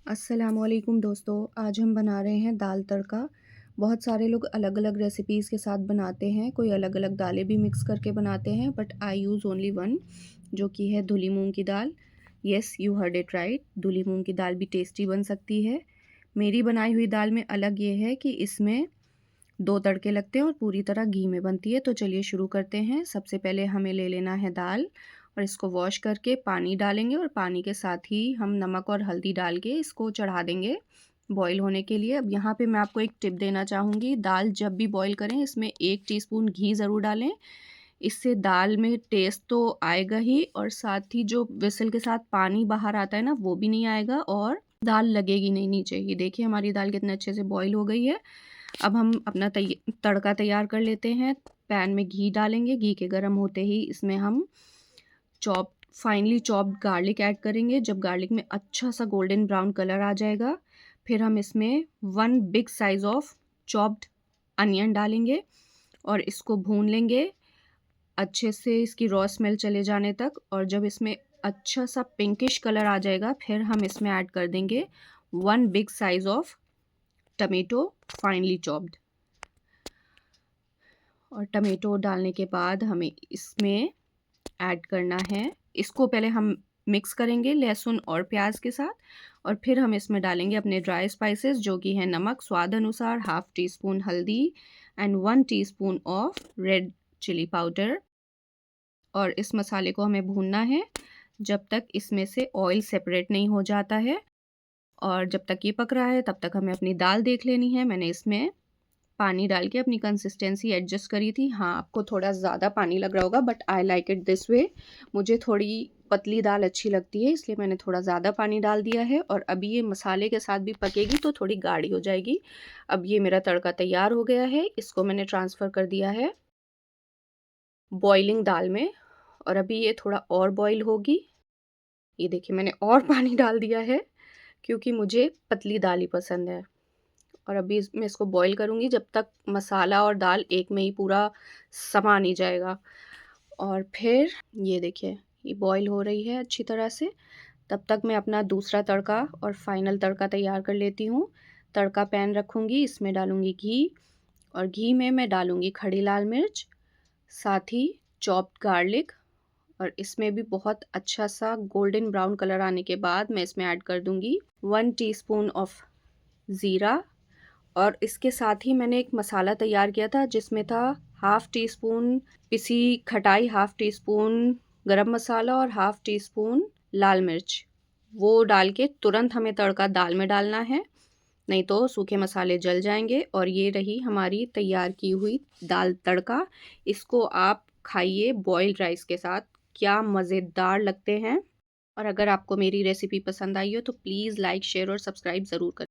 अस्सलामुअलैकुम दोस्तों, आज हम बना रहे हैं दाल तड़का। बहुत सारे लोग अलग अलग रेसिपीज़ के साथ बनाते हैं, कोई अलग अलग दालें भी मिक्स करके बनाते हैं, but I use only one, जो कि है धुली मूंग की दाल। Yes, you heard it right, धुली मूंग की दाल भी टेस्टी बन सकती है। मेरी बनाई हुई दाल में अलग ये है कि इसमें 2 तड़के लगते हैं और पूरी तरह घी में बनती है। तो चलिए शुरू करते हैं। सबसे पहले हमें ले लेना है दाल और इसको वॉश करके पानी डालेंगे और पानी के साथ ही हम नमक और हल्दी डाल के इसको चढ़ा देंगे बॉईल होने के लिए। अब यहाँ पे मैं आपको एक टिप देना चाहूँगी, दाल जब भी बॉईल करें इसमें 1 टीस्पून घी ज़रूर डालें। इससे दाल में टेस्ट तो आएगा ही और साथ ही जो विसल के साथ पानी बाहर आता है ना, वो भी नहीं आएगा और दाल लगेगी नहीं नीचे। ये देखिए हमारी दाल कितने अच्छे से बॉईल हो गई है। अब हम अपना तड़का तैयार कर लेते हैं। पैन में घी डालेंगे, घी के गर्म होते ही इसमें हम फाइनली चॉप्ड गार्लिक ऐड करेंगे। जब गार्लिक में अच्छा सा गोल्डन ब्राउन कलर आ जाएगा, फिर हम इसमें 1 big size of chopped onion डालेंगे और इसको भून लेंगे अच्छे से, इसकी रॉ स्मेल चले जाने तक। और जब इसमें अच्छा सा पिंकिश कलर आ जाएगा, फिर हम इसमें ऐड कर देंगे 1 big size of tomato finally chopped. और टमेटो डालने के बाद हमें इसमें ऐड करना है, इसको पहले हम मिक्स करेंगे लहसुन और प्याज के साथ, और फिर हम इसमें डालेंगे अपने ड्राई स्पाइसेस, जो कि है नमक स्वाद अनुसार, 1/2 टीस्पून हल्दी and 1 teaspoon of red chilli powder. और इस मसाले को हमें भूनना है जब तक इसमें से ऑयल सेपरेट नहीं हो जाता है। और जब तक ये पक रहा है तब तक हमें अपनी दाल देख लेनी है। मैंने इसमें पानी डाल के अपनी कंसिस्टेंसी एडजस्ट करी थी। हाँ, आपको थोड़ा ज़्यादा पानी लग रहा होगा, but I like it this way. मुझे थोड़ी पतली दाल अच्छी लगती है, इसलिए मैंने थोड़ा ज़्यादा पानी डाल दिया है। और अभी ये मसाले के साथ भी पकेगी तो थोड़ी गाढ़ी हो जाएगी। अब ये मेरा तड़का तैयार हो गया है, इसको मैंने ट्रांसफ़र कर दिया है बॉइलिंग दाल में। और अभी ये थोड़ा और बॉईल होगी। ये देखिए मैंने और पानी डाल दिया है क्योंकि मुझे पतली दाल ही पसंद है। और अभी मैं इसको बॉईल करूँगी जब तक मसाला और दाल एक में ही पूरा समा नहीं जाएगा। और फिर ये देखिए ये बॉईल हो रही है अच्छी तरह से। तब तक मैं अपना दूसरा तड़का और फाइनल तड़का तैयार कर लेती हूँ। तड़का पैन रखूँगी, इसमें डालूँगी घी और घी में मैं डालूँगी खड़ी लाल मिर्च, साथ ही चॉप्ड गार्लिक। और इसमें भी बहुत अच्छा सा गोल्डन ब्राउन कलर आने के बाद मैं इसमें ऐड कर दूँगी 1 टीस्पून ऑफ ज़ीरा। और इसके साथ ही मैंने एक मसाला तैयार किया था जिसमें था 1/2 टीस्पून पिसी खटाई, 1/2 टीस्पून गरम मसाला और 1/2 टीस्पून लाल मिर्च। वो डाल के तुरंत हमें तड़का दाल में डालना है, नहीं तो सूखे मसाले जल जाएंगे। और ये रही हमारी तैयार की हुई दाल तड़का। इसको आप खाइए बॉइल्ड राइस के साथ, क्या मज़ेदार लगते हैं। और अगर आपको मेरी रेसिपी पसंद आई हो तो प्लीज़ लाइक, शेयर और सब्सक्राइब ज़रूर करें।